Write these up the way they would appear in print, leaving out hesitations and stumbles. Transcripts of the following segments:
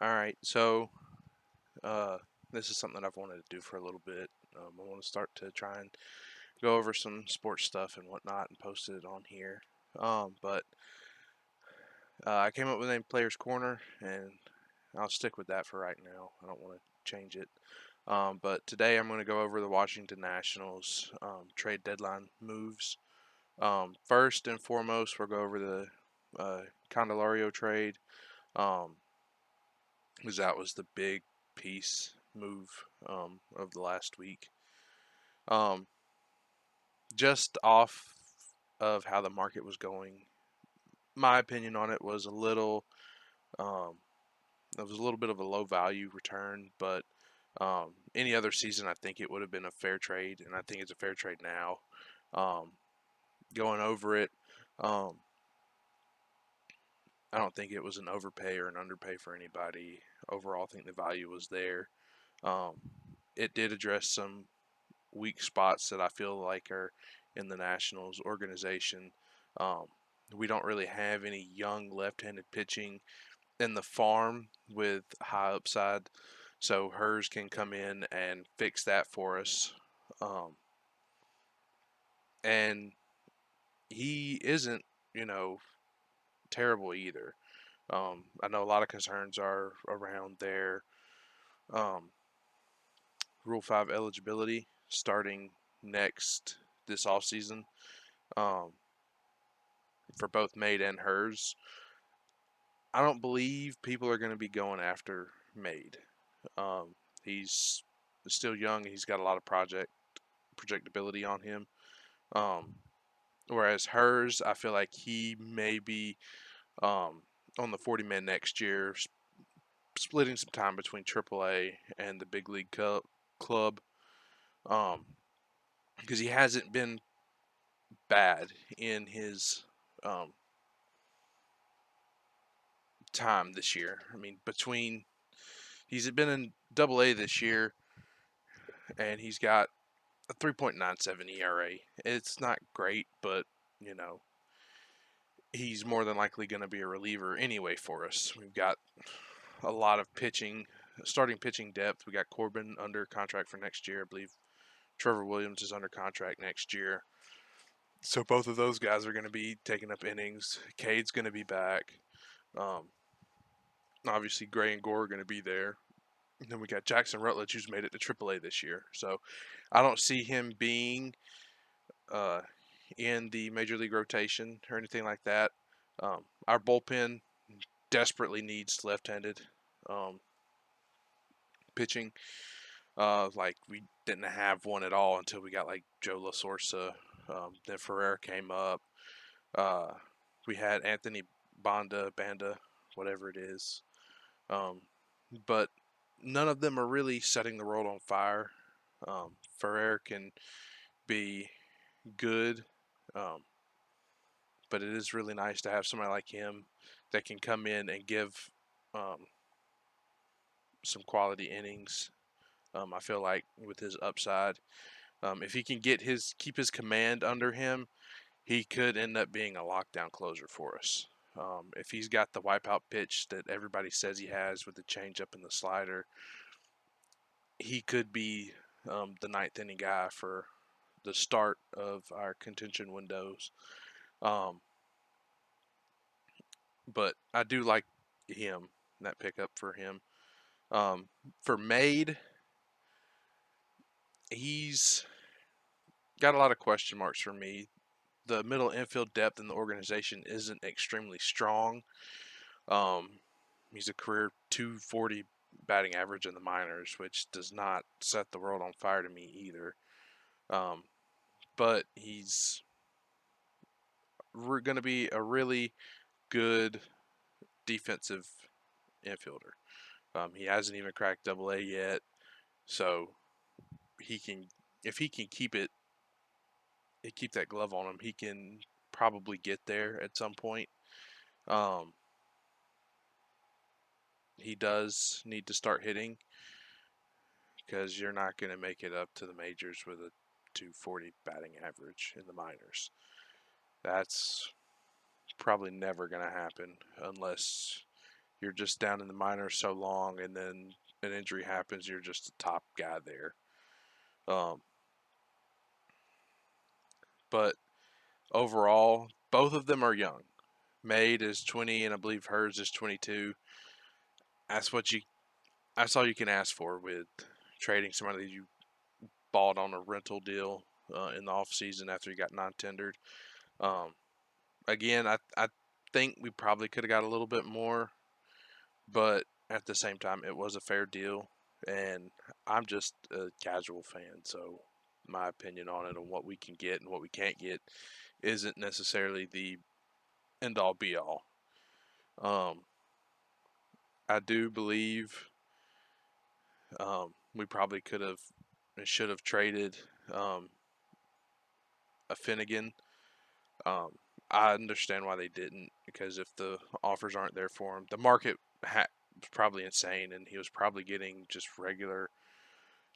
All right, so uh, this is something that I've wanted to do for a little bit. I want to start to try and go over some sports stuff and whatnot and post it on here. But I came up with a name Players Corner, and I'll stick with that for right now. I don't want to change it. But today I'm going to go over the Washington Nationals trade deadline moves. First and foremost, we'll go over the Candelario trade. Um, because that was the big piece move of the last week. Um, just off of how the market was going, my opinion on it was a little, um, it was a little bit of a low value return, but any other season, I think it would have been a fair trade, and I think it's a fair trade now. Um, Going over it, um, I don't think it was an overpay or an underpay for anybody. Overall, I think the value was there. Um, it did address some weak spots that I feel like are in the Nationals organization. Um, we don't really have any young left-handed pitching in the farm with high upside, so hers can come in and fix that for us. Um, and he isn't, you know, terrible either. I know a lot of concerns are around their um, Rule 5 eligibility starting next this off season. Um, for both Made and hers. I don't believe people are going to be going after Made. He's still young. He's got a lot of projectability on him. Um, Whereas hers, I feel like he may be on the 40 man next year, splitting some time between AAA and the big league club. Um, because he hasn't been bad in his um, time this year. I mean, between he's been in Double A this year, and he's got a 3.97 ERA. It's not great, but you know he's more than likely going to be a reliever anyway for us. We've got a lot of starting pitching depth. We got Corbin under contract for next year. I believe Trevor Williams is under contract next year. So both of those guys are going to be taking up innings. Cade's going to be back. Um, Obviously, Gray and Gore are going to be there. And then we got Jackson Rutledge, who's made it to AAA this year. So I don't see him being uh, in the major league rotation or anything like that. Our bullpen desperately needs left-handed um, pitching. Like we didn't have one at all until we got like Joe La Sorsa. Then Ferrer came up. Uh, we had Anthony Banda, whatever it is. Um, but none of them are really setting the world on fire. Ferrer can be good, um, but it is really nice to have somebody like him that can come in and give um, some quality innings. I feel like with his upside, if he can keep his command under him, he could end up being a lockdown closer for us. If he's got the wipeout pitch that everybody says he has with the changeup and the slider, he could be the ninth inning guy for the start of our contention windows. Um, but I do like him, that pickup for him. For Made, he's got a lot of question marks for me. The middle infield depth in the organization isn't extremely strong. Um, he's a career 240 batting average in the minors, which does not set the world on fire to me either. Um, but he's going to be a really good defensive infielder. He hasn't even cracked Double A yet, so he can, if he can keep that glove on him, he can probably get there at some point. Um, he does need to start hitting because you're not going to make it up to the majors with a 240 batting average in the minors. That's probably never going to happen unless you're just down in the minors so long, and then an injury happens, you're just a top guy there. Um, but overall, both of them are young. Made is 20, and I believe hers is 22. That's what you. That's all you can ask for with trading somebody that you bought on a rental deal in the off season after he got non-tendered. Um, Again, I think we probably could have got a little bit more, but at the same time, it was a fair deal, and I'm just a casual fan, so my opinion on it, on what we can get and what we can't get, isn't necessarily the end all be all. Um, I do believe we probably could have and should have traded um, a Finnegan. Um, I understand why they didn't, because if the offers aren't there for him, the market was probably insane, and he was probably getting just regular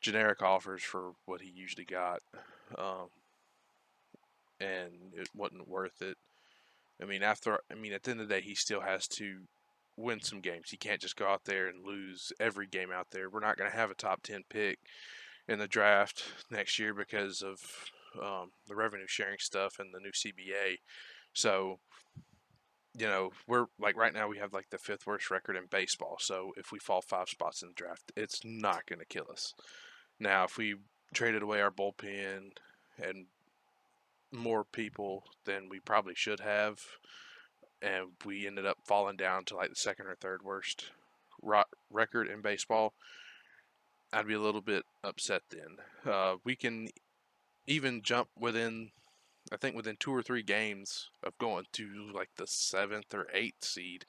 generic offers for what he usually got, um, and it wasn't worth it. At the end of the day, he still has to win some games. He can't just go out there and lose every game out there. We're not going to have a top 10 pick in the draft next year because of the revenue sharing stuff and the new CBA. So, we're like right now we have like the fifth worst record in baseball. So if we fall 5 spots in the draft, it's not going to kill us. Now, if we traded away our bullpen and more people than we probably should have, and we ended up falling down to like the second or third worst record in baseball, I'd be a little bit upset then. We can even jump I think within 2 or 3 games of going to like the seventh or eighth seed,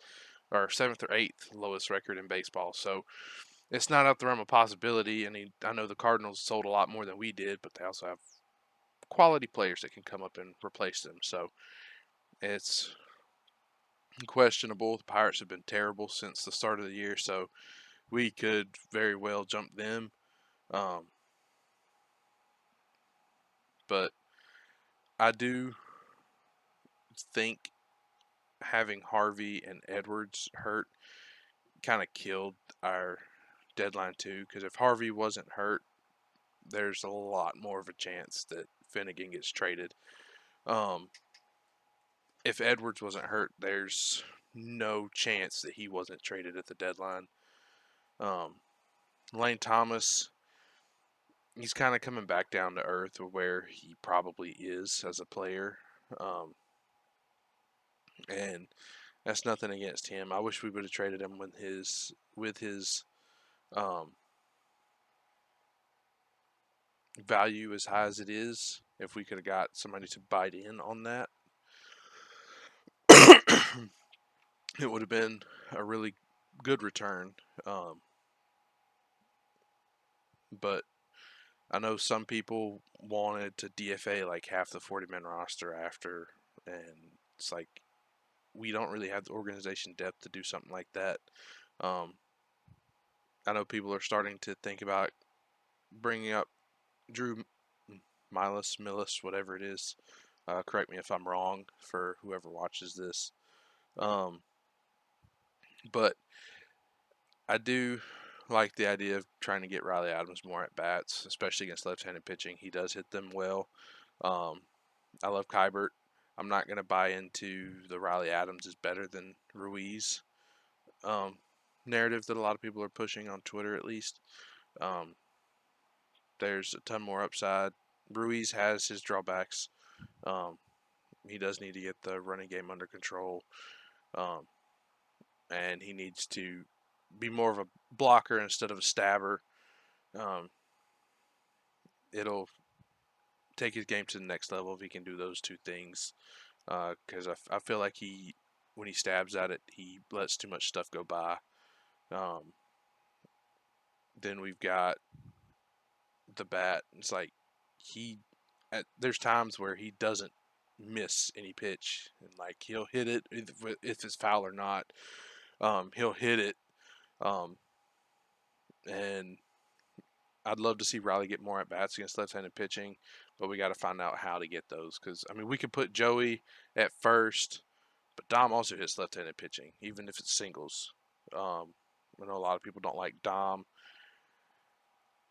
or seventh or eighth lowest record in baseball. So it's not out the realm of possibility. I know the Cardinals sold a lot more than we did, but they also have quality players that can come up and replace them. So it's questionable. The Pirates have been terrible since the start of the year, so we could very well jump them. Um, but I do think having Harvey and Edwards hurt kind of killed our deadline too. Because if Harvey wasn't hurt, there's a lot more of a chance that Finnegan gets traded. Um, if Edwards wasn't hurt, there's no chance that he wasn't traded at the deadline. Um, Lane Thomas, he's kind of coming back down to earth where he probably is as a player. Um, and that's nothing against him. I wish we would have traded him with his um, value as high as it is. If we could have got somebody to bite in on that, it would have been a really good return. Um, but I know some people wanted to DFA like half the 40-man roster after, and it's like we don't really have the organization depth to do something like that. Um, I know people are starting to think about bringing up Drew Millis, whatever it is. Correct me if I'm wrong for whoever watches this. Um, but I do like the idea of trying to get Riley Adams more at bats, especially against left-handed pitching. He does hit them well. Um, I love Kybert. I'm not going to buy into the Riley Adams is better than Ruiz um, narrative that a lot of people are pushing on Twitter, at least. Um, there's a ton more upside. Ruiz has his drawbacks. Um, he does need to get the running game under control, um, and he needs to be more of a blocker instead of a stabber. Um, it'll take his game to the next level if he can do those two things. Because I feel like when he stabs at it, he lets too much stuff go by. Um, then we've got the bat. It's like there's times where he doesn't miss any pitch, and like he'll hit it if it's foul or not. He'll hit it, um, and I'd love to see Riley get more at bats against left-handed pitching, but we got to find out how to get those. Because we could put Joey at first, but Dom also hits left-handed pitching, even if it's singles. I know a lot of people don't like Dom.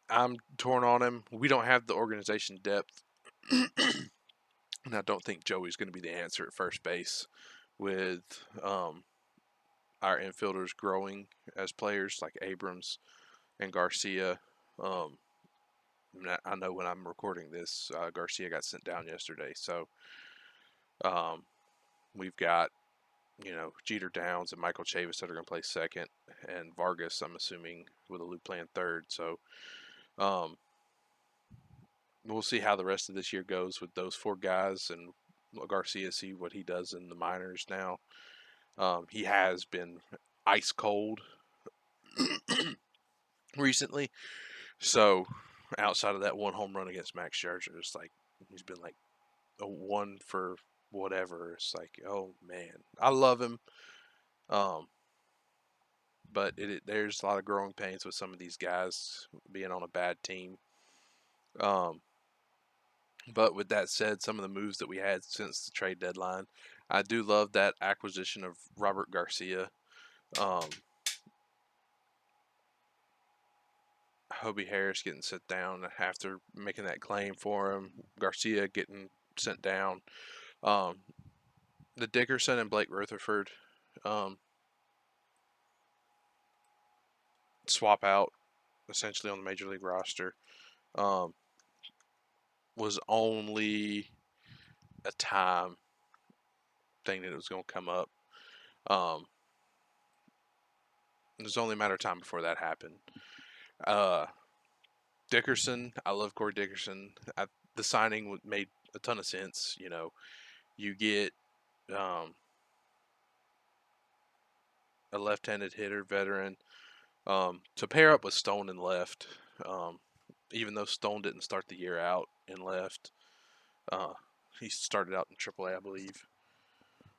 I'm torn on him. We don't have the organization depth, and I don't think Joey's going to be the answer at first base with our infielders growing as players like Abrams and Garcia. Um, I know when I'm recording this, Garcia got sent down yesterday, so um, we've got Jeter Downs and Michael Chavis that are going to play second, and Vargas, I'm assuming, with a loop playing third. So um, we'll see how the rest of this year goes with those four guys, and Garcia, see what he does in the minors now. He has been ice cold recently, so outside of that one home run against Max Scherzer, it's like he's been like a one for whatever. It's like, oh man, I love him. Um, but there's a lot of growing pains with some of these guys being on a bad team. Um, but with that said, some of the moves that we had since the trade deadline, I do love that acquisition of Robert Garcia. Um, Hobie Harris getting sent down after making that claim for him. Garcia getting sent down. Um, the Dickerson and Blake Rutherford swap out essentially on the major league roster um, was only a time thing that it was going to come up. Um, it was only a matter of time before that happened. Uh, Dickerson, I love Corey Dickerson. The signing made a ton of sense. You get um, a left-handed hitter veteran to pair up with Stone in left. Um, even though Stone didn't start the year out in left, uh, he started out in AAA, I believe.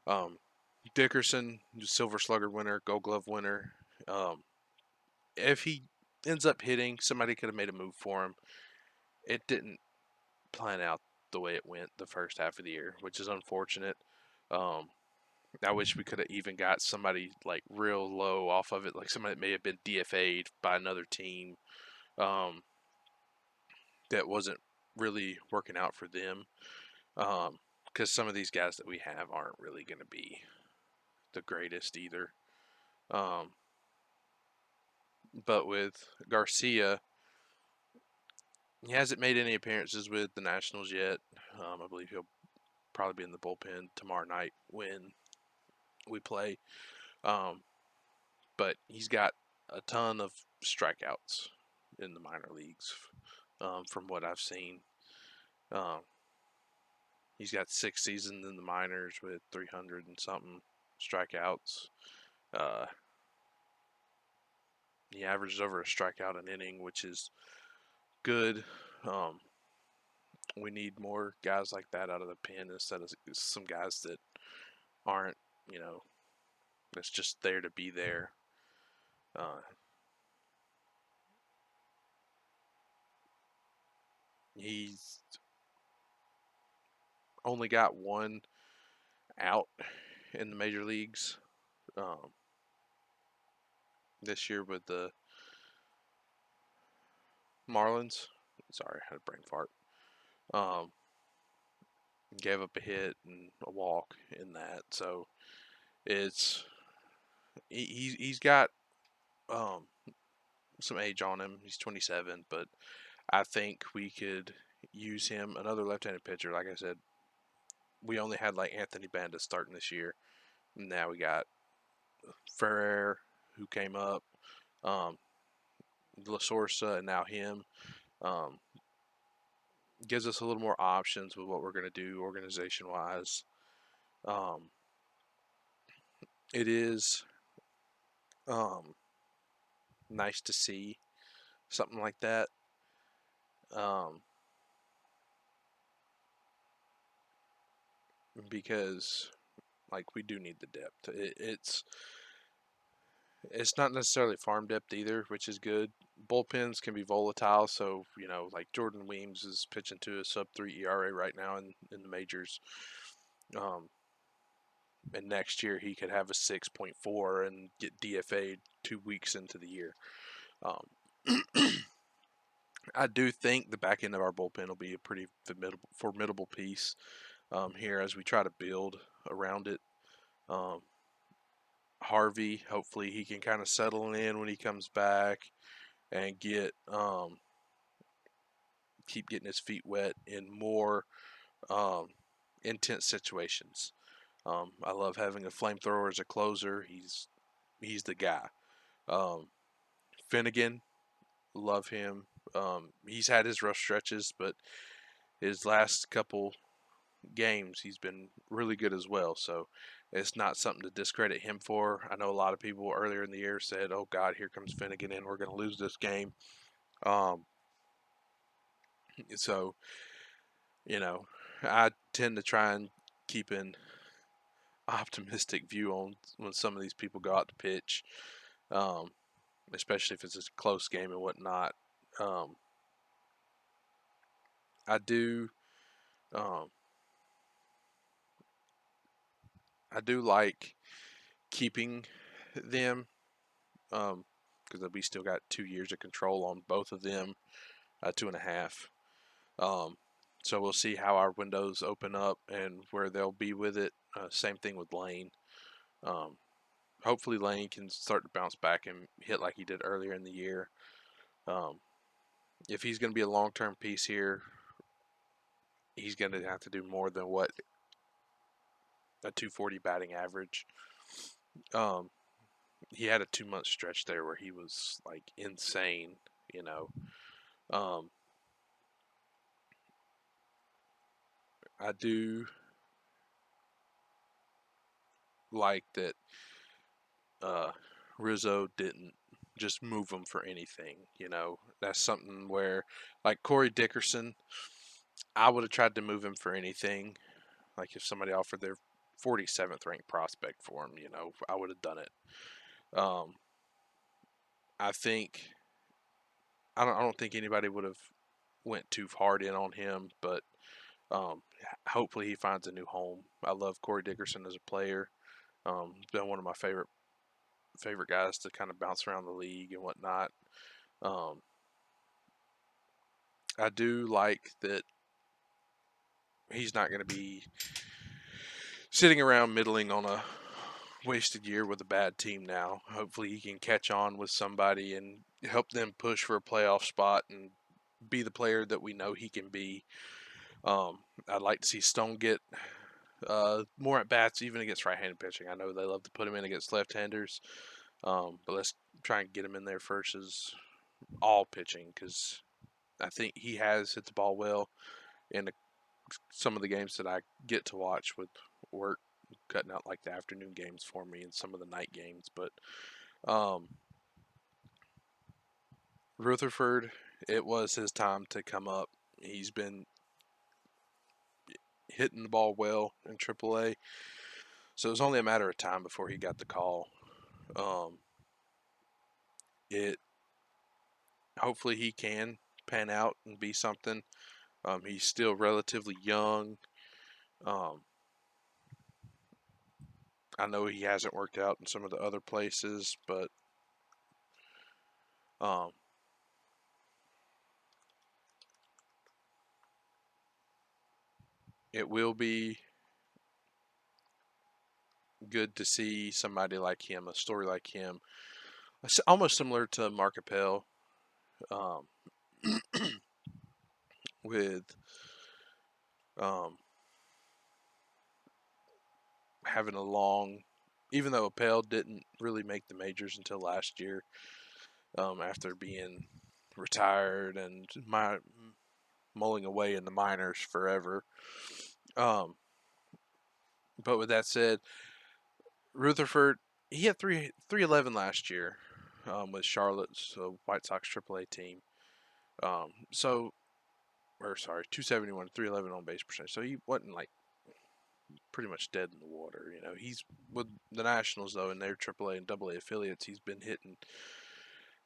Um, Dickerson, Silver Slugger winner, Gold Glove winner. Um, if he ends up hitting, somebody could have made a move for him. It didn't plan out the way it went the first half of the year, which is unfortunate. Um, I wish we could have even got somebody like real low off of it, like somebody that may have been DFA'd by another team um, that wasn't really working out for them. Because some of these guys that we have aren't really going to be the greatest either. Um, but with Garcia, he hasn't made any appearances with the Nationals yet. I believe he'll probably be in the bullpen tomorrow night when we play. Um, but he's got a ton of strikeouts in the minor leagues from what I've seen. Um, he's got 6 seasons in the minors with 300 and something strikeouts. Uh, he averages over a strikeout an inning, which is good. Um, we need more guys like that out of the pen instead of some guys that aren't, you know, that's just there to be there. Uh, he's only got one out in the major leagues um, this year with the Marlins. Sorry, I had a brain fart. Um, gave up a hit and a walk in that, so it's he's got um, some age on him. He's 27, but I think we could use him. Another left-handed pitcher, like I said, we only had like Anthony Banda starting this year. Now we got Ferrer who came up, um, La Sorsa, and now him. Um, gives us a little more options with what we're going to do organization wise. Um, it is um, nice to see something like that. Um, because like we do need the depth. It's not necessarily farm depth either, which is good. Bullpens can be volatile, so like Jordan Weems is pitching to a sub 3 ERA right now in the majors. Um, and next year he could have a 6.4 and get DFA'd 2 weeks into the year. Um, I do think the back end of our bullpen will be a pretty formidable piece here as we try to build around it. Um, Harvey, hopefully he can kind of settle in when he comes back and keep getting his feet wet in more um, intense situations. I love having a flamethrower as a closer. He's the guy. Um, Finnegan, love him. He's had his rough stretches, but his last couple games he's been really good as well. So it's not something to discredit him for. I know a lot of people earlier in the year said, "Oh God, here comes Finnegan in. We're going to lose this game." Um, so I tend to try and keep an optimistic view on when some of these people go out to pitch, um, especially if it's a close game and whatnot. Um, I do, um, I do like keeping them because we still got 2 years of control on both of them, 2.5. Um, so we'll see how our windows open up and where they'll be with it. Same thing with Lane. Um, Hopefully Lane can start to bounce back and hit like he did earlier in the year. Um, if he's going to be a long-term piece here, he's going to have to do more than what a 240 batting average. Um, he had a 2-month stretch there where he was like insane, you know. Um, I do like that Rizzo didn't just move him for anything. That's something where, like Corey Dickerson, I would have tried to move him for anything. Like if somebody offered their 47th ranked prospect for him, I would have done it. Um, I think I don't think anybody would have went too hard in on him, but um, hopefully he finds a new home. I love Corey Dickerson as a player. He's been one of my favorite guys to kind of bounce around the league and whatnot. Um, I do like that he's not going to be sitting around middling on a wasted year with a bad team now. Hopefully he can catch on with somebody and help them push for a playoff spot and be the player that we know he can be. I'd like to see Stone get more at bats, even against right-handed pitching. I know they love to put him in against left-handers, but let's try and get him in there versus all pitching because I think he has hit the ball well in some of the games that I get to watch with work cutting out like the afternoon games for me and some of the night games. But um, Rutherford, it was his time to come up. He's been hitting the ball well in AAA, so it was only a matter of time before he got the call. Um, it hopefully he can pan out and be something. He's still relatively young. Um, I know he hasn't worked out in some of the other places, but um, it will be good to see somebody like him, a story like him, almost similar to Mark Appel, um, with um, having a long, even though Appel didn't really make the majors until last year, after being retired and mulling away in the minors forever. Um, but with that said, Rutherford, he had 311 last year with Charlotte's White Sox AAA team. So, or sorry, 271, 311 on base percentage. So he wasn't like pretty much dead in the water. He's with the Nationals though in their AAA and AA affiliates. He's been hitting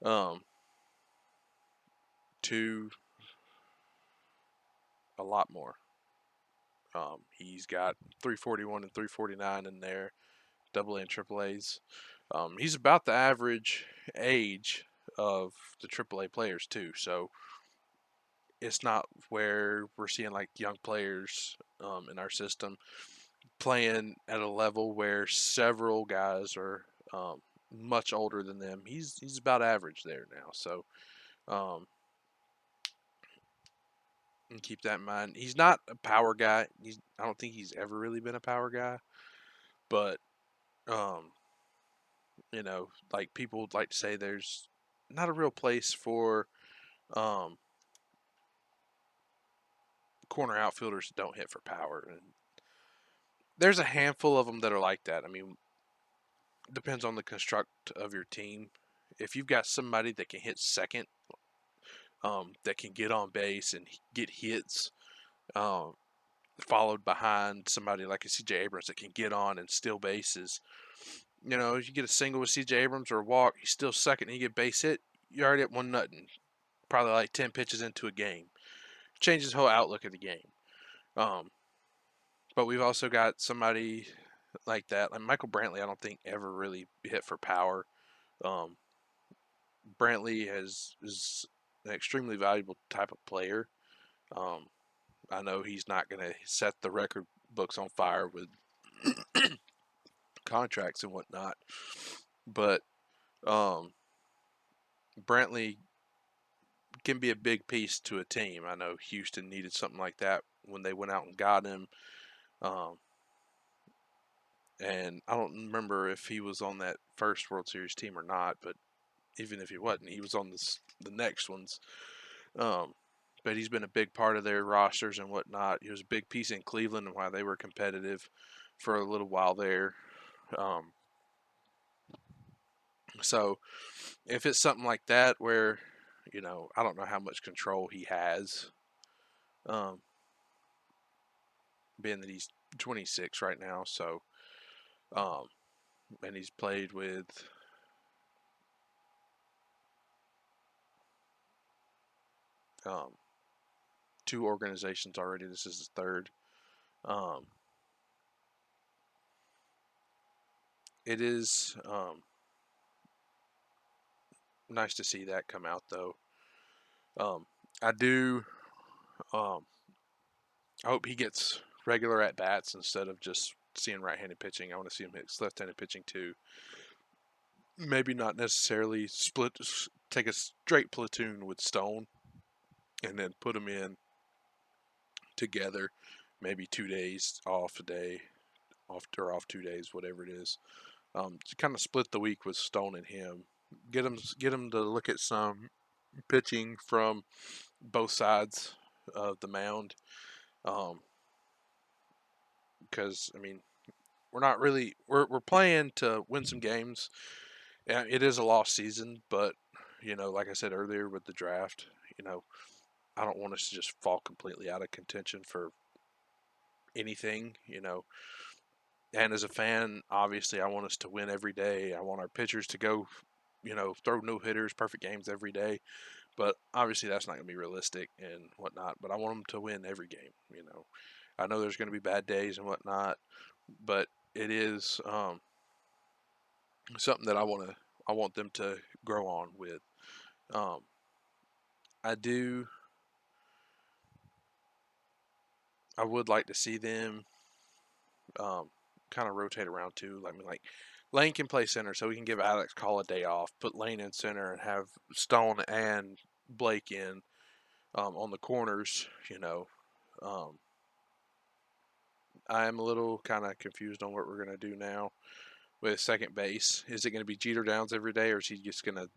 um to a lot more. He's got 341 and 349 in there, double A and triple A's. He's about the average age of the triple A players too, so it's not where we're seeing like young players in our system playing at a level where several guys are much older than them. He's about average there now, so um, and keep that in mind. He's not a power guy. I don't think he's ever really been a power guy, but um, like people would like to say, there's not a real place for um, corner outfielders that don't hit for power, and there's a handful of them that are like that. I mean, depends on the construct of your team. If you've got somebody that can hit second, that can get on base and get hits, um, followed behind somebody like a CJ Abrams that can get on and steal bases. If you get a single with CJ Abrams or a walk, he's still second and you get base hit, you're already at 1-0. Probably like 10 pitches into a game. Changes the whole outlook of the game. Um, but we've also got somebody like that. Like Michael Brantley, I don't think ever really hit for power. Um, Brantley is an extremely valuable type of player. Um, I know he's not going to set the record books on fire with contracts and whatnot, but um, Brantley can be a big piece to a team. I know Houston needed something like that when they went out and got him. Um, and I don't remember if he was on that first World Series team or not, but even if he wasn't, he was on the next ones. Um, but he's been a big part of their rosters and whatnot. He was a big piece in Cleveland and why they were competitive for a little while there. Um, so if it's something like that where, I don't know how much control he has, um, being that he's 26 right now, so um, and he's played with um, two organizations already. This is his third. Um, it is nice to see that come out, though. I do. Um, I hope he gets regular at bats instead of just seeing right-handed pitching. I want to see him hit left-handed pitching too. Maybe not necessarily take a straight platoon with Stone, and then put them in together. Maybe 2 days off a day, off 2 days, whatever it is. To kind of split the week with Stone and him. Get him to look at some pitching from both sides of the mound. Because I mean, we're not really we're playing to win some games. It is a lost season, but like I said earlier with the draft, you know, I don't want us to just fall completely out of contention for anything. And as a fan, obviously, I want us to win every day. I want our pitchers to go, throw no hitters, perfect games every day. But obviously, that's not going to be realistic and whatnot. But I want them to win every game. I know there's going to be bad days and whatnot, but it is something that I want them to grow on with. Um, I do. I would like to see them kind of rotate around too. I mean, like Lane can play center, so we can give Alex Call a day off. Put Lane in center and have Stone and Blake in on the corners. Um, I am a little kind of confused on what we're going to do now with second base. Is it going to be Jeter Downs every day, or is he just going to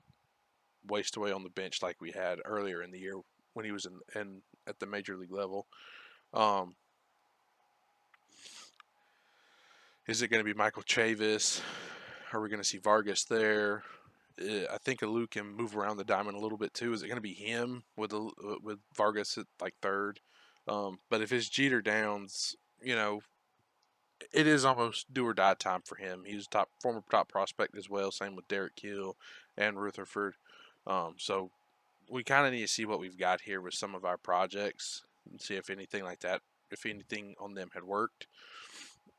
waste away on the bench like we had earlier in the year when he was in at the major league level? Um, is it going to be Michael Chavis? Are we going to see Vargas there? I think Alou can move around the diamond a little bit too. Is it going to be him with Vargas at like third? But if it's Jeter Downs, it is almost do or die time for him. He's a former top prospect as well. Same with Derek Hill and Rutherford. So we kind of need to see what we've got here with some of our projects and see if anything like that if anything on them had worked.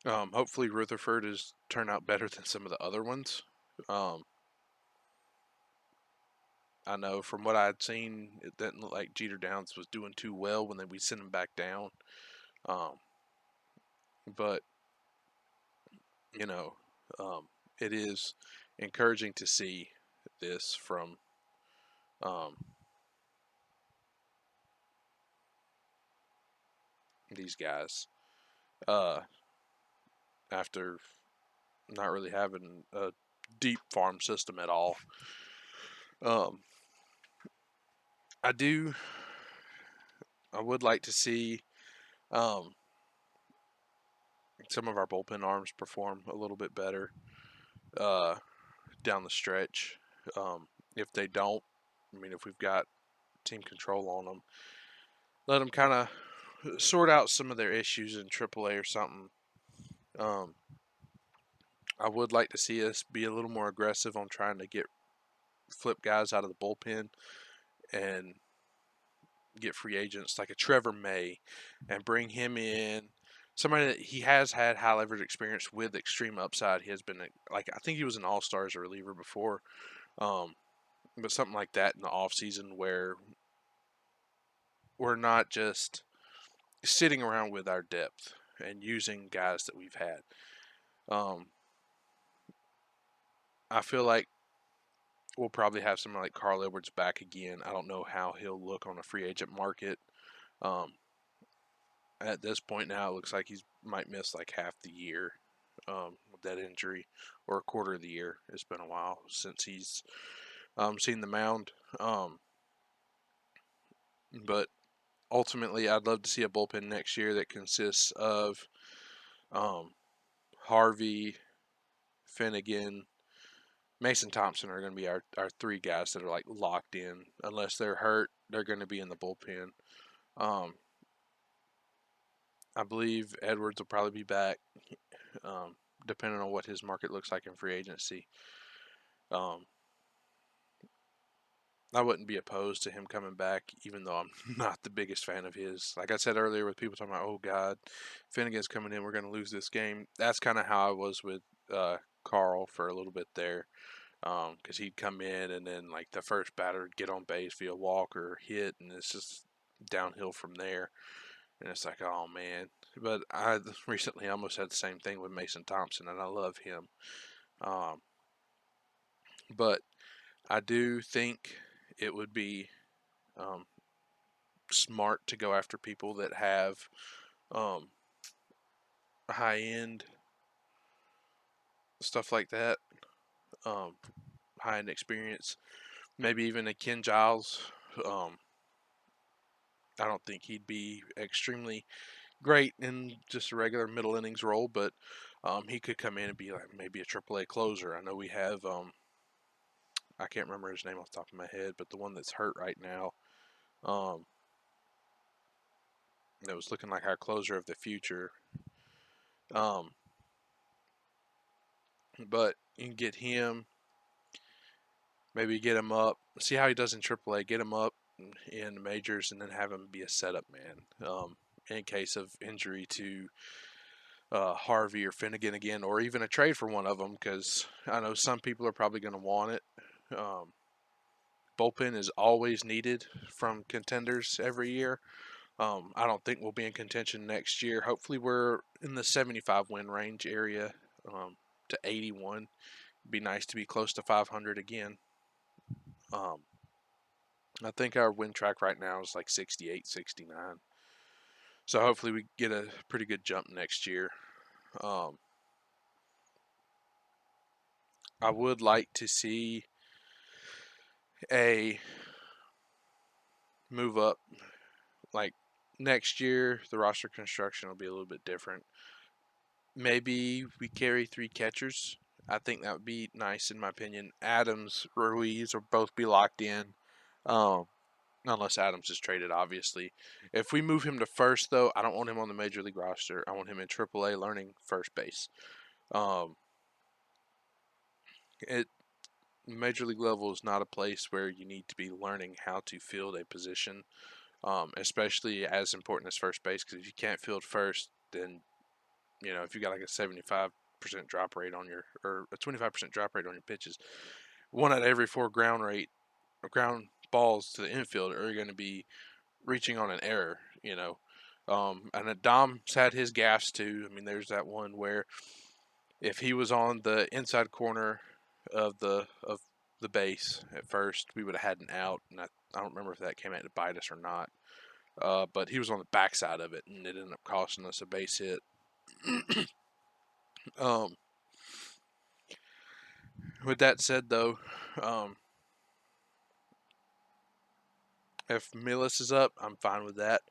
Hopefully Rutherford has turned out better than some of the other ones. Um, I know from what I had seen, it didn't look like Jeter Downs was doing too well when we sent him back down. Um, but you know, um, it is encouraging to see this from um, these guys after not really having a deep farm system at all. Um, I do. I would like to see um, some of our bullpen arms perform a little bit better uh, down the stretch. If they don't, I mean, if we've got team control on them, let them kind of sort out some of their issues in AAA or something. Um, I would like to see us be a little more aggressive on trying to get flip guys out of the bullpen and get free agents like a Trevor May and bring him in. Somebody that he has had high leverage experience with extreme upside. He has been like I think he was an All Star as a reliever before, um, but something like that in the off season where we're not just sitting around with our depth and using guys that we've had. Um, I feel like we'll probably have someone like Carl Edwards back again. I don't know how he'll look on a free agent market. Um, at this point now, it looks like he might miss like half the year with that injury, or a quarter of the year. It's been a while since he's seen the mound. But ultimately, I'd love to see a bullpen next year that consists of um, Harvey, Finnegan, Mason Thompson are going to be our three guys that are like locked in. Unless they're hurt, they're going to be in the bullpen. Um, I believe Edwards will probably be back, um, depending on what his market looks like in free agency. Um, I wouldn't be opposed to him coming back, even though I'm not the biggest fan of his. Like I said earlier, with people talking about, oh God, Finnegan's coming in, we're going to lose this game. That's kind of how I was with Carl for a little bit there, because he'd come in and then like the first batter would get on base via walk or hit, and it's just downhill from there. And it's like, oh man. But I recently almost had the same thing with Mason Thompson, and I love him. Um, but I do think it would be um, smart to go after people that have um, high end stuff like that, um, high end experience. Maybe even a Ken Giles. Um, I don't think he'd be extremely great in just a regular middle innings role, but he could come in and be like maybe a AAA closer. I know we have I can't remember his name off the top of my head, but the one that's hurt right now, um, that was looking like our closer of the future. Um, but you can get him, maybe get him up, see how he does in AAA, get him up in the majors, and then have him be a setup man in case of injury to Harvey or Finnegan again, or even a trade for one of them, because I know some people are probably going to want it. Um, bullpen is always needed from contenders every year. I don't think we'll be in contention next year. Hopefully, we're in the 75 win range area to 81. It'd be nice to be close to 500 again. Um, I think our win track right now is like 68, 69. So hopefully, we get a pretty good jump next year. Um, I would like to see a move up. Like next year, the roster construction will be a little bit different. Maybe we carry three catchers. I think that would be nice, in my opinion. Adams, Ruiz will both be locked in, um, unless Adams is traded, obviously. If we move him to first, though, I don't want him on the major league roster. I want him in AAA learning first base. Um, it Major league level is not a place where you need to be learning how to field a position. especially as important as first base. Because if you can't field first, then if you got like a 75% drop rate on your or a 25% drop rate on your pitches, one out of every four ground balls to the infield are going to be reaching on an error. And Dom's had his gaffes too. I mean, there's that one where if he was on the inside corner of the base at first, we would have had an out, and I don't remember if that came out to bite us or not. But he was on the backside of it, and it ended up costing us a base hit. um, with that said, though, um, if Millis is up, I'm fine with that.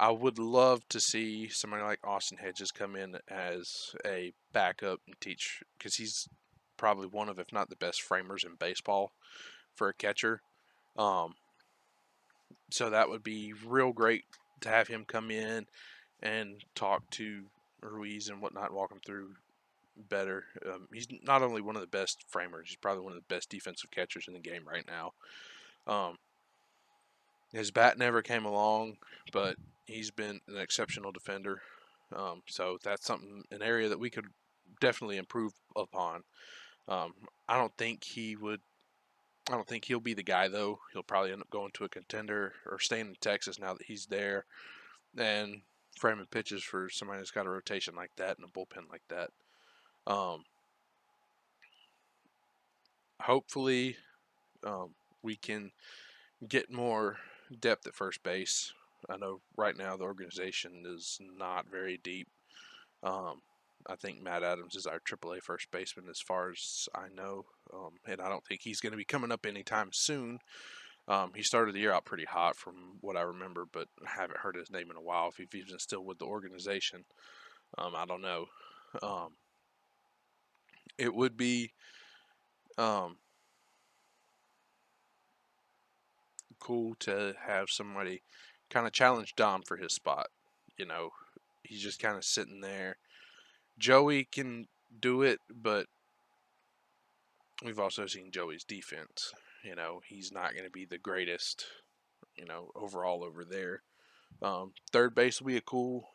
I would love to see somebody like Austin Hedges come in as a backup and teach, because he's probably one of, if not the best framers in baseball for a catcher. Um, so that would be real great to have him come in and talk to Ruiz and whatnot, walk him through better. He's not only one of the best framers, he's probably one of the best defensive catchers in the game right now. Um, his bat never came along, but he's been an exceptional defender. So that's an area that we could definitely improve upon. Um, I don't think he would. I don't think he'll be the guy though. He'll probably end up going to a contender or staying in Texas now that he's there, and framing pitches for somebody that's got a rotation like that and a bullpen like that. Um, hopefully, we can get more depth at first base. I know right now the organization is not very deep. Um, I think Matt Adams is our AAA first baseman as far as I know, and I don't think he's going to be coming up anytime soon. He started the year out pretty hot from what I remember, but I haven't heard his name in a while. If he's even still with the organization, I don't know. Um, it would be um, cool to have somebody kind of challenge Dom for his spot. You know, he's just kind of sitting there. Joey can do it, but we've also seen Joey's defense. He's not going to be the greatest, overall over there. Third base will be a cool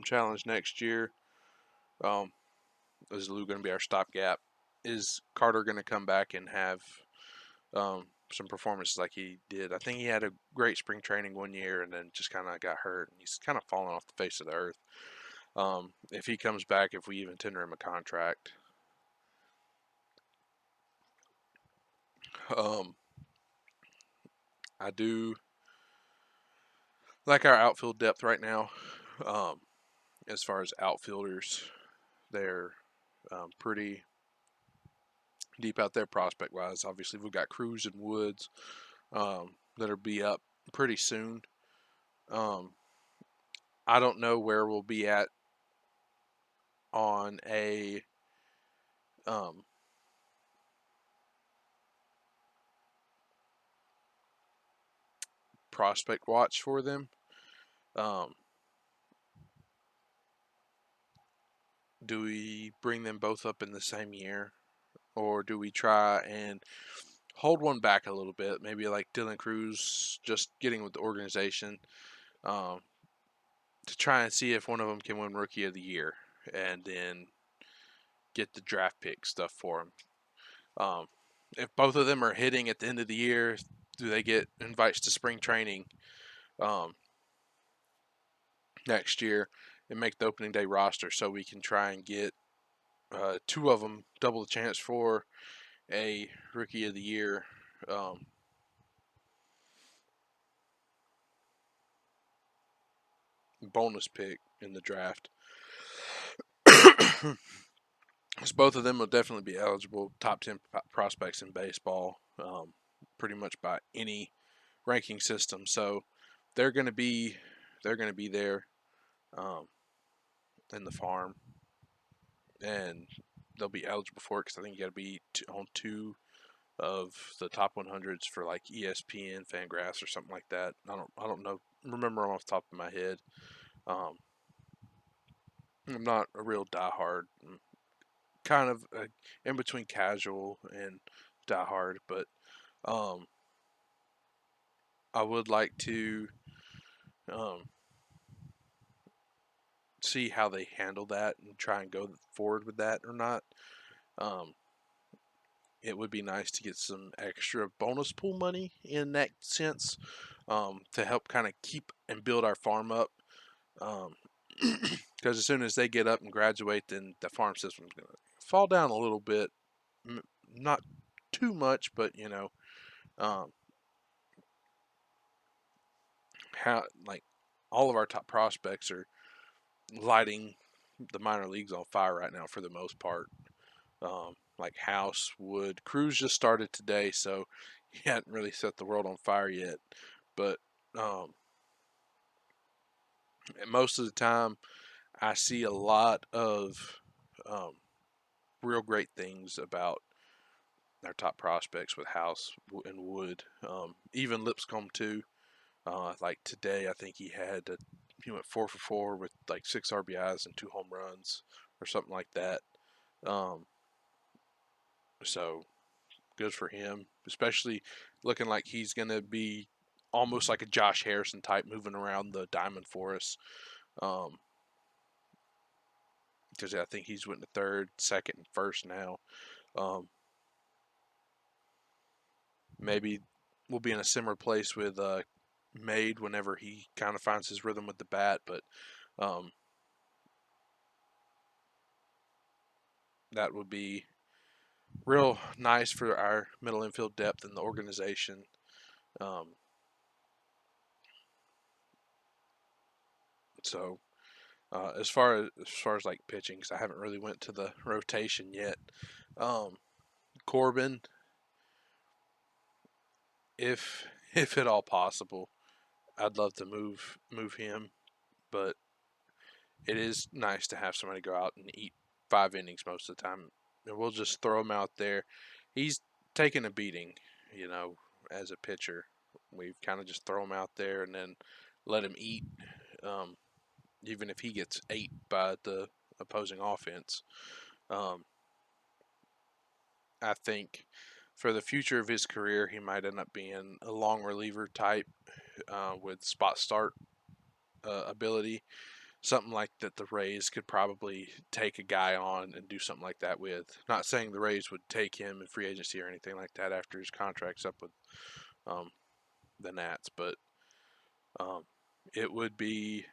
challenge next year. Is Lou going to be our stopgap? Is Carter going to come back and have some performances like he did? I think he had a great spring training one year and then just kind of got hurt. And he's kind of fallen off the face of the earth. If he comes back, if we even tender him a contract. I do like our outfield depth right now. As far as outfielders, they're pretty deep out there prospect wise. Obviously, we've got Cruz and Woods that'll be up pretty soon. I don't know where we'll be at on a prospect watch for them. Do we bring them both up in the same year, or do we try and hold one back a little bit? Maybe like Dylan Cruz just getting with the organization to try and see if one of them can win Rookie of the Year, and then get the draft pick stuff for him. If both of them are hitting at the end of the year, do they get invites to spring training next year and make the opening day roster so we can try and get two of them double the chance for a Rookie of the Year bonus pick in the draft. So both of them will definitely be eligible, top 10 prospects in baseball, pretty much by any ranking system. So they're going to be there in the farm, and they'll be eligible for it because I think you got to be on two of the top 100s for like ESPN, Fangraphs, or something like that. I don't know. Remember off the top of my head. I'm not a real diehard. I'm kind of in between casual and diehard, but I would like to Um, see how they handle that and try and go forward with that or not. Um, it would be nice to get some extra bonus pool money in that sense, to help kind of keep and build our farm up. Because as soon as they get up and graduate, then the farm system's going to fall down a little bit. Not too much, but um, how like all of our top prospects are lighting the minor leagues on fire right now for the most part. Like House, Wood, Cruz just started today, so he hadn't really set the world on fire yet. But um, most of the time, I see a lot of um, real great things about our top prospects with House and Wood. Even Lipscomb too. Like today, I think he went 4 for 4 with like 6 RBIs and 2 home runs or something like that. Um, so good for him, especially looking like he's gonna be almost like a Josh Harrison type moving around the diamond for us. Um, because I think he's went to third, second, and first now. Um, maybe we'll be in a similar place with Made whenever he kind of finds his rhythm with the bat, but um, that would be real nice for our middle infield depth in the organization. Um, so as far as like pitching, cause I haven't really went to the rotation yet. Um, Corbin, if if at all possible, I'd love to move him, but it is nice to have somebody go out and eat 5 innings most of the time, and we'll just throw him out there. He's taking a beating, you know, as a pitcher. We've kind of just throw him out there and then let him eat, um, even if he gets ate by the opposing offense. Um, I think for the future of his career, he might end up being a long reliever type with spot start ability, something like that. The Rays could probably take a guy on and do something like that with. Not saying the Rays would take him in free agency or anything like that after his contract's up with um, the Nats, but um, it would be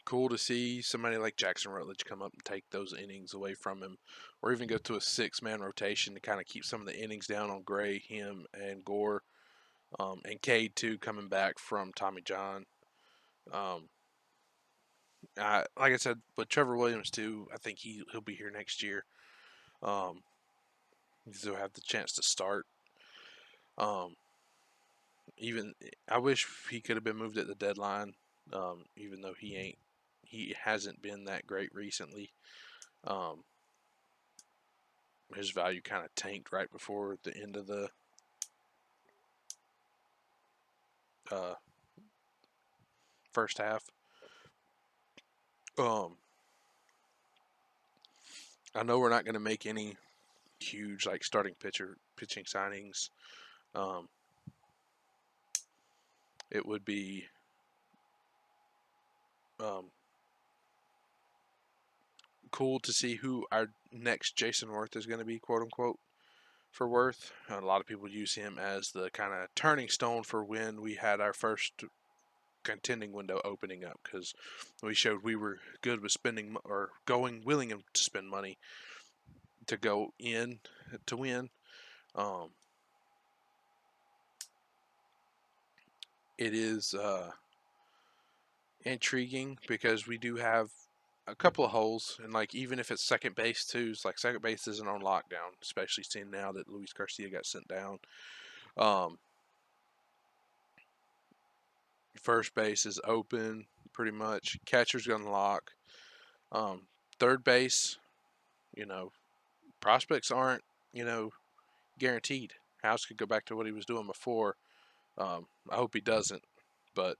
cool to see somebody like Jackson Rutledge come up and take those innings away from him, or even go to a 6-man rotation to kind of keep some of the innings down on Gray, him, and Gore, and Cade too coming back from Tommy John. Um, like I said, with Trevor Williams too, I think he'll be here next year. Um, he'll have the chance to start. Um, even I wish he could have been moved at the deadline. Even though he hasn't been that great recently. Um, his value kind of tanked right before the end of the uh, first half. Um, I know we're not going to make any huge like starting pitching signings. Um, it would be um, cool to see who our next Jason Worth is going to be, quote unquote, for Worth. A lot of people use him as the kind of turning stone for when we had our first contending window opening up, because we showed we were good with spending or going willing to spend money to go in to win. Um, it is intriguing because we do have a couple of holes, and like even if it's second base too, it's like second base isn't on lockdown, especially seeing now that Luis Garcia got sent down. Um, first base is open pretty much. Catcher's gonna lock. Um, third base, you know, prospects aren't guaranteed. House could go back to what he was doing before. I hope he doesn't, but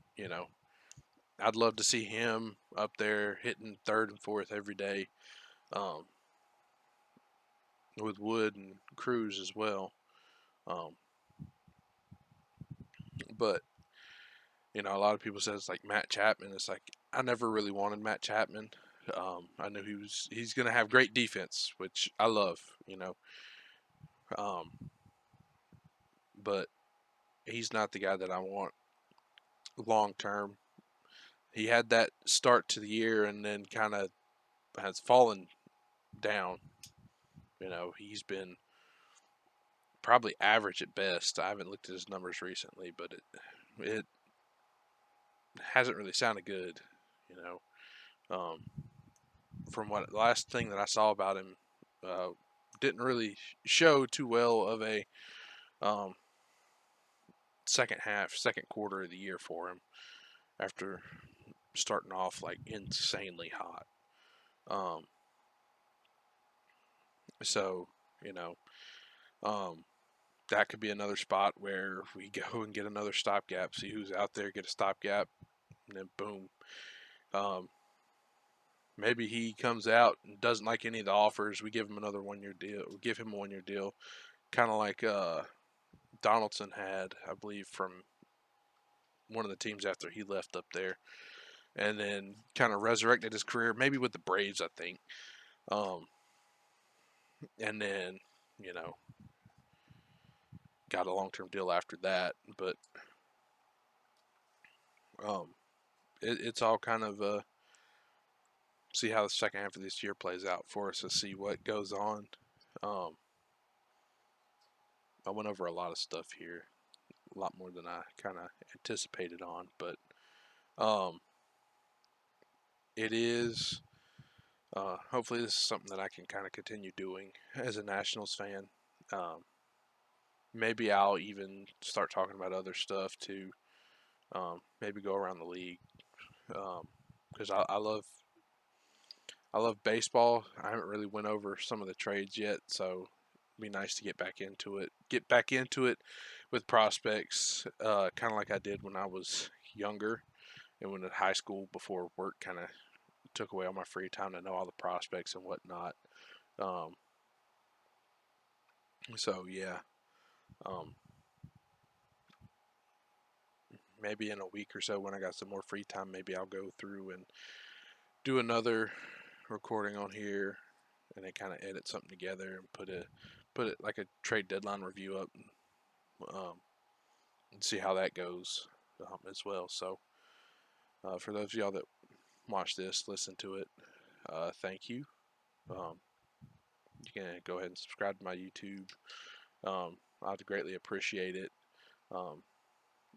I'd love to see him up there hitting third and fourth every day, um, with Wood and Cruz as well. Um, but A lot of people say it's like Matt Chapman. It's like I never really wanted Matt Chapman. I knew he's going to have great defense, which I love. Um, but he's not the guy that I want long term. He had that start to the year and then kind of has fallen down. He's been probably average at best. I haven't looked at his numbers recently, but it hasn't really sounded good. You um, from what last thing that I saw about him, uh, didn't really show too well of a um, second quarter of the year for him after starting off like insanely hot. Um, so you know, um, that could be another spot where we go and get another stopgap, see who's out there, get a stopgap, and then boom. Um, maybe he comes out and doesn't like any of the offers. We give him another 1 year deal. We give him a 1 year deal, kind of like Donaldson had, I believe, from one of the teams after he left up there, and then kind of resurrected his career, maybe with the Braves, I think. Um, and then, you know, got a long term deal after that. But um, it's all kind of see how the second half of this year plays out for us to see what goes on. Um, I went over a lot of stuff here, a lot more than I kind of anticipated on, but um, it is. Hopefully, this is something that I can kind of continue doing as a Nationals fan. Um, maybe I'll even start talking about other stuff too. Maybe go around the league because I love baseball. I haven't really went over some of the trades yet, so it'd be nice to get back into it. Get back into it with prospects, kind of like I did when I was younger and when in high school before work kind of took away all my free time to know all the prospects and whatnot. Um, so yeah, um, maybe in a week or so when I got some more free time, maybe I'll go through and do another recording on here and then kind of edit something together and put it like a trade deadline review up um, and see how that goes as well. So for those of y'all that watch this, listen to it, thank you. Um, you can go ahead and subscribe to my YouTube. I'd greatly appreciate it. Um,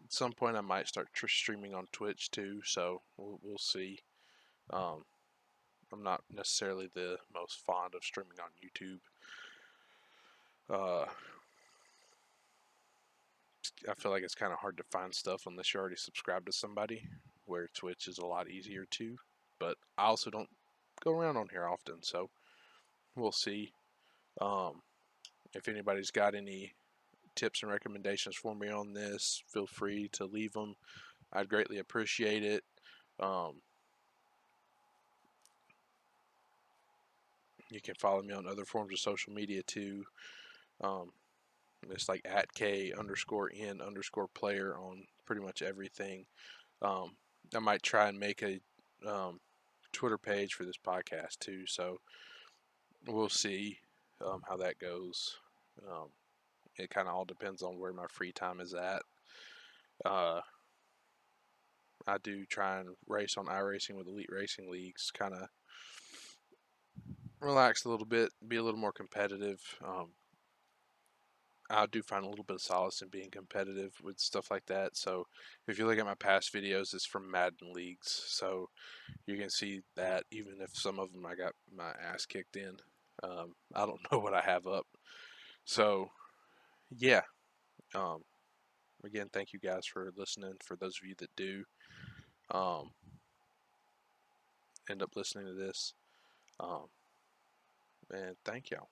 at some point, I might start streaming on Twitch too, so we'll see. Um, I'm not necessarily the most fond of streaming on YouTube. Uh, I feel like it's kind of hard to find stuff unless you're already subscribed to somebody, where Twitch is a lot easier too. But I also don't go around on here often, so we'll see. Um, if anybody's got any tips and recommendations for me on this, feel free to leave them. I'd greatly appreciate it. You can follow me on other forms of social media too. Um, it's like at K_N_player on pretty much everything. Um, I might try and make a Twitter page for this podcast too. So we'll see how that goes. Um, it kind of all depends on where my free time is at. Uh, I do try and race on iRacing with Elite Racing Leagues, kind of relax a little bit, be a little more competitive. I do find a little bit of solace in being competitive with stuff like that. So if you look at my past videos, it's from Madden Leagues. So you can see that even if some of them I got my ass kicked in. I don't know what I have up. So yeah. Um, again, thank you guys for listening. For those of you that do um, end up listening to this, and thank y'all.